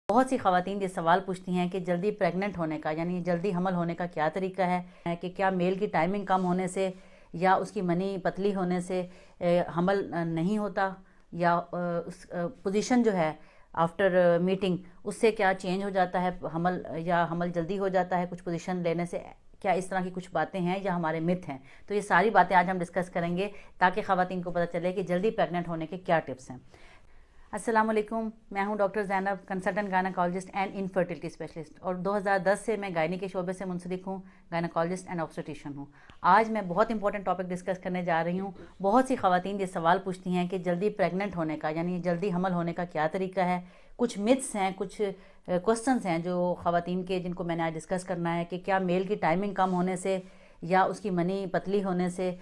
बहुत सी ख़वातीन ये सवाल पूछती हैं कि जल्दी प्रेग्नेंट होने का यानी जल्दी हमल होने का क्या तरीका है कि क्या मेल की टाइमिंग कम होने से या उसकी मनी पतली होने से हमल नहीं होता या उस पोजीशन जो है आफ्टर मीटिंग उससे क्या चेंज हो जाता है हमल या हमल जल्दी हो जाता है कुछ पोजीशन लेने से। क्या इस तरह की कुछ बातें हैं या हमारे मिथ हैं। तो ये सारी बातें आज हम डिस्कस करेंगे ताकि ख़वातीन को पता चले कि जल्दी प्रेग्नेंट होने के क्या टिप्स हैं। अस्सलाम वालेकुम, मैं हूं doctor Zainab, consultant gynaecologist and infertility specialist और 2010 से मैं गायनी के शोबे से मुंसलिक हूं, गायनेकोलॉजिस्ट एंड ऑब्स्टेट्रिशियन हूं। आज मैं बहुत इंपॉर्टेंट टॉपिक डिस्कस करने जा रही हूं। बहुत सी ख़वातीन ये सवाल पूछती हैं कि जल्दी प्रेग्नेंट होने का यानी जल्दी हमल होने का क्या तरीका है। कुछ मिथ्स हैं, कुछ क्वेश्चंस हैं जो ख़वातीन के, जिनको मैंने आज डिस्कस करना है कि क्या मेल की टाइमिंग कम होने से या उसकी मनी पतली होने से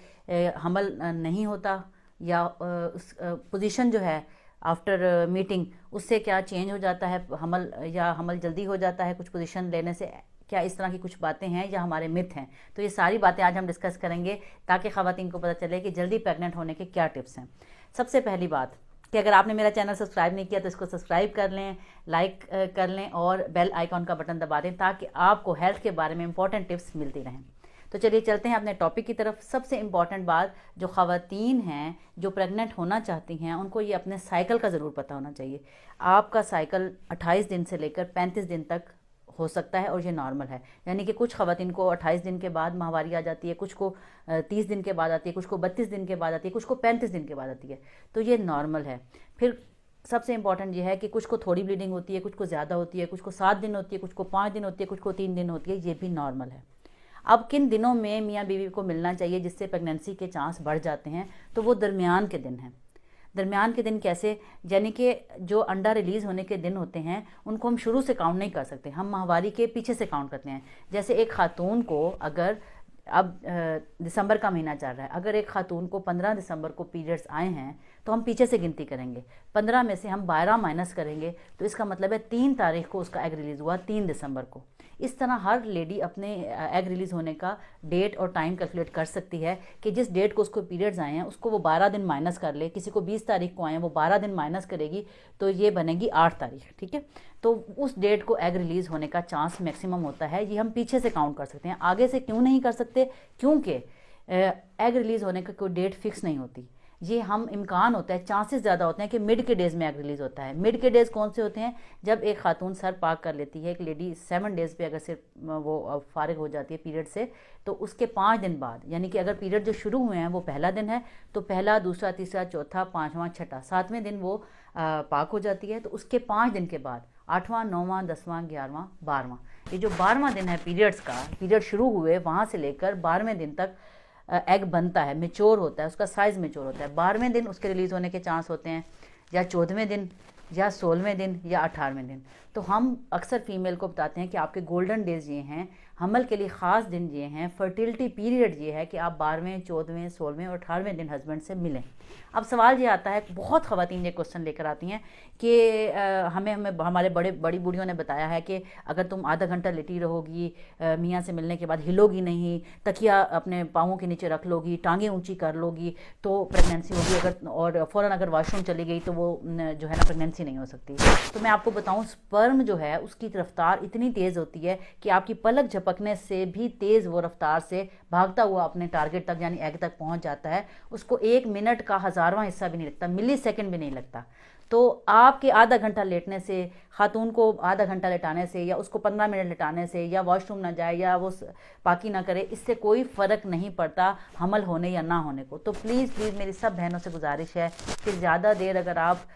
हमल नहीं होता या उस पोजीशन जो है आफ्टर मीटिंग उससे क्या चेंज हो जाता है हमल या हमल जल्दी हो जाता है कुछ पोजीशन लेने से। क्या इस तरह की कुछ बातें हैं या हमारे मिथ हैं। तो ये सारी बातें आज हम डिस्कस करेंगे ताकि ख़वातीन को पता चले कि जल्दी प्रेग्नेंट होने के क्या टिप्स हैं। सबसे पहली बात कि अगर आपने मेरा चैनल सब्सक्राइब नहीं किया तो इसको सब्सक्राइब कर लें, लाइक कर लें और बेल आइकॉन का बटन दबा दें ताकि आपको हेल्थ के बारे में इंपॉर्टेंट टिप्स मिलती रहें। तो चलिए चलते हैं अपने टॉपिक की तरफ। सबसे इम्पॉर्टेंट बात, जो ख़वातीन हैं जो प्रेग्नेंट होना चाहती हैं उनको ये अपने साइकिल का ज़रूर पता होना चाहिए। आपका साइकिल 28 दिन से लेकर 35 दिन तक हो सकता है और ये नॉर्मल है। यानी कि कुछ ख़वातीन को 28 दिन के बाद माहवारी आ जाती है, कुछ को 30 दिन के बाद आती है, कुछ को 32 दिन के बाद आती है, कुछ को 35 दिन के बाद आती है। तो ये नॉर्मल है। फिर सबसे इंपॉर्टेंट ये है कि कुछ को थोड़ी ब्लीडिंग होती है, कुछ को ज़्यादा होती है, कुछ को 7 दिन होती है, कुछ को 5 दिन होती है, कुछ को 3 दिन होती है, ये भी नॉर्मल है। अब किन दिनों में मियाँ बीवी को मिलना चाहिए जिससे प्रेगनेंसी के चांस बढ़ जाते हैं, तो वो दरमियान के दिन हैं। दरमियान के दिन कैसे, यानी कि जो अंडा रिलीज़ होने के दिन होते हैं उनको हम शुरू से काउंट नहीं कर सकते, हम माहवारी के पीछे से काउंट करते हैं। जैसे एक खातून को अगर अब दिसंबर का महीना चल रहा है, अगर एक खातून को 15 दिसंबर को पीरियड्स आए हैं तो हम पीछे से गिनती करेंगे, 15 में से हम 12 माइनस करेंगे तो इसका मतलब है 3 तारीख को उसका एग रिलीज़ हुआ, 3 दिसंबर को। इस तरह हर लेडी अपने एग रिलीज़ होने का डेट और टाइम कैलकुलेट कर सकती है कि जिस डेट को उसको पीरियड्स आए हैं उसको वो 12 दिन माइनस कर ले। किसी को 20 तारीख को आए हैं, वो 12 दिन माइनस करेगी तो ये बनेगी 8 तारीख, ठीक है। तो उस डेट को एग रिलीज़ होने का चांस मैक्सिमम होता है। ये हम पीछे से काउंट कर सकते हैं, आगे से क्यों नहीं कर सकते, क्योंकि एग रिलीज़ होने का कोई डेट फिक्स नहीं होती। ये हम इम्कान होता है, चांसेस ज़्यादा होते हैं कि मिड के डेज़ में एग रिलीज़ होता है। मिड के डेज़ कौन से होते हैं, जब एक खातून सर पाक कर लेती है, एक लेडी 7 डेज़ पे अगर सिर्फ वो फारिग हो जाती है पीरियड से, तो उसके 5 दिन बाद, यानी कि अगर पीरियड जो शुरू हुए हैं वो पहला दिन है तो पहला, दूसरा, तीसरा, चौथा, 5वां, छठा, 7वें दिन वो पाक हो जाती है। तो उसके 5 दिन के बाद 8वां, 9वां, 10वां, 11वां, 12वां, ये जो 12वां दिन है पीरियड्स का, पीरियड शुरू हुए वहाँ से लेकर 12वें दिन तक एग बनता है, मेच्योर होता है, उसका साइज़ मेच्योर होता है। 12वें दिन उसके रिलीज़ होने के चांस होते हैं, या 14वें दिन, या 16वें दिन, या 18वें दिन। तो हम अक्सर फीमेल को बताते हैं कि आपके गोल्डन डेज़ ये हैं, हमल के लिए ख़ास दिन ये हैं, फर्टिलिटी पीरियड ये है कि आप 12वें, 14वें, 16वें और 18वें दिन हस्बैंड से मिलें। अब सवाल ये आता है, बहुत ख़वातीन ये क्वेश्चन लेकर आती हैं कि हमें हमारे बड़ी बूढ़ियों ने बताया है कि अगर तुम आधा घंटा लेटी रहोगी, मियाँ से मिलने के बाद हिलोगी नहीं, तकिया अपने पाँवों के नीचे रख लोगी, टांगें ऊंची कर लोगी तो प्रेगनेंसी होगी, अगर और फ़ौरन अगर वॉशरूम चली गई तो वो जो है ना प्रेगनेंसी नहीं हो सकती। तो मैं आपको बताऊँ, स्पर्म जो है उसकी रफ्तार इतनी तेज़ होती है कि आपकी पलक झपकने से भी तेज़ वो रफ्तार से भागता हुआ अपने टारगेट तक यानी एग तक पहुंच जाता है। उसको 1 मिनट का 1000वां हिस्सा भी नहीं लगता, मिली सेकेंड भी नहीं लगता। तो आपके आधा घंटा लेटने से, खातून को आधा घंटा लेटाने से, या उसको 15 मिनट लेटाने से, या वॉशरूम ना जाए, या वो पाकी ना करे, इससे कोई फ़र्क नहीं पड़ता हमल होने या ना होने को। तो प्लीज़ मेरी सब बहनों से गुजारिश है कि ज़्यादा देर अगर आप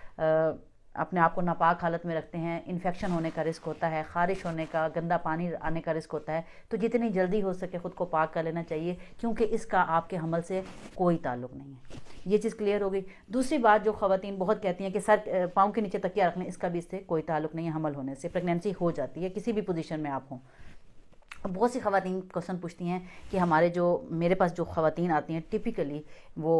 अपने आप को नापाक हालत में रखते हैं, इन्फेक्शन होने का रिस्क होता है, ख़ारिश होने का, गंदा पानी आने का रिस्क होता है। तो जितनी जल्दी हो सके ख़ुद को पाक कर लेना चाहिए, क्योंकि इसका आपके हमल से कोई ताल्लुक़ नहीं है। ये चीज़ क्लियर हो गई। दूसरी बात, जो ख़वातीन बहुत कहती हैं कि सर पाँव के नीचे तकिया रखने, इसका भी इससे कोई ताल्लुक़ नहीं है। हमल होने से प्रेगनेंसी हो जाती है, किसी भी पोजीशन में आप हों। बहुत सी ख़वातीन क्वेश्चन पूछती हैं कि मेरे पास जो ख़वातीन आती हैं टिपिकली वो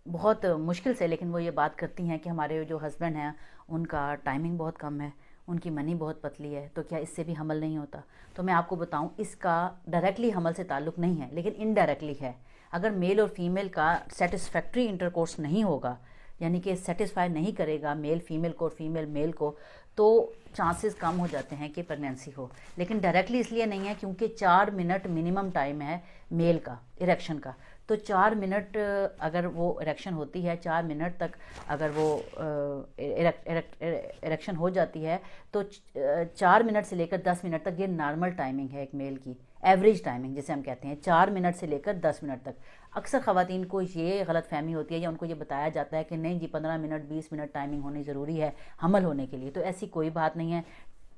बहुत मुश्किल से, लेकिन वो ये बात करती हैं कि हमारे जो हस्बैंड हैं उनका टाइमिंग बहुत कम है, उनकी मनी बहुत पतली है, तो क्या इससे भी हमल नहीं होता। तो मैं आपको बताऊं, इसका डायरेक्टली हमल से ताल्लुक़ नहीं है, लेकिन इनडायरेक्टली है। अगर मेल और फीमेल का सेटिस्फैक्ट्री इंटरकोर्स नहीं होगा, यानी कि सेटिस्फाई नहीं करेगा मेल फीमेल को और फीमेल मेल को, तो चांसेस कम हो जाते हैं कि प्रेगनेंसी हो। लेकिन डायरेक्टली इसलिए नहीं है क्योंकि 4 मिनट मिनिमम टाइम है मेल का इरेक्शन का। तो 4 मिनट अगर वो इरेक्शन होती है, 4 मिनट तक अगर वो इरेक्शन हो जाती है तो 4 मिनट से लेकर 10 मिनट तक ये नॉर्मल टाइमिंग है एक मेल की, एवरेज टाइमिंग जिसे हम कहते हैं, 4 मिनट से लेकर 10 मिनट तक। अक्सर ख़वातीन को ये गलत फहमी होती है या उनको ये बताया जाता है कि नहीं जी 15 मिनट 20 मिनट टाइमिंग होनी ज़रूरी है हमल होने के लिए। तो ऐसी कोई बात नहीं है।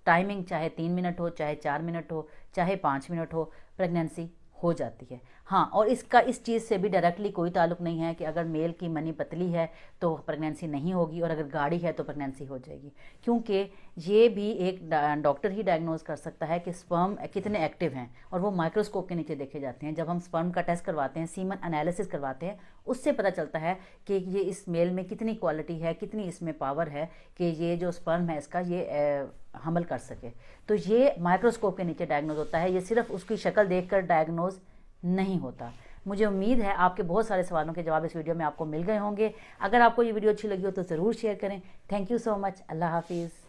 टाइमिंग चाहे 3 मिनट हो, चाहे 4 मिनट हो, चाहे 5 मिनट हो, प्रेगनेंसी हो जाती है। हाँ, और इसका इस चीज़ से भी डायरेक्टली कोई ताल्लुक़ नहीं है कि अगर मेल की मनी पतली है तो प्रेगनेंसी नहीं होगी और अगर गाढ़ी है तो प्रेगनेंसी हो जाएगी, क्योंकि ये भी एक डॉक्टर ही डायग्नोज कर सकता है कि स्पर्म कितने एक्टिव हैं, और वो माइक्रोस्कोप के नीचे देखे जाते हैं। जब हम स्पर्म का टेस्ट करवाते हैं, सीमन एनालिसिस करवाते हैं, उससे पता चलता है कि ये इस मेल में कितनी क्वालिटी है, कितनी इसमें पावर है कि ये जो स्पर्म है इसका ये हमल कर सके। तो ये माइक्रोस्कोप के नीचे डायग्नोज होता है, ये सिर्फ उसकी शक्ल देखकर डायग्नोज नहीं होता। मुझे उम्मीद है आपके बहुत सारे सवालों के जवाब इस वीडियो में आपको मिल गए होंगे। अगर आपको ये वीडियो अच्छी लगी हो तो ज़रूर शेयर करें। Thank you so much. अल्लाह हाफिज़।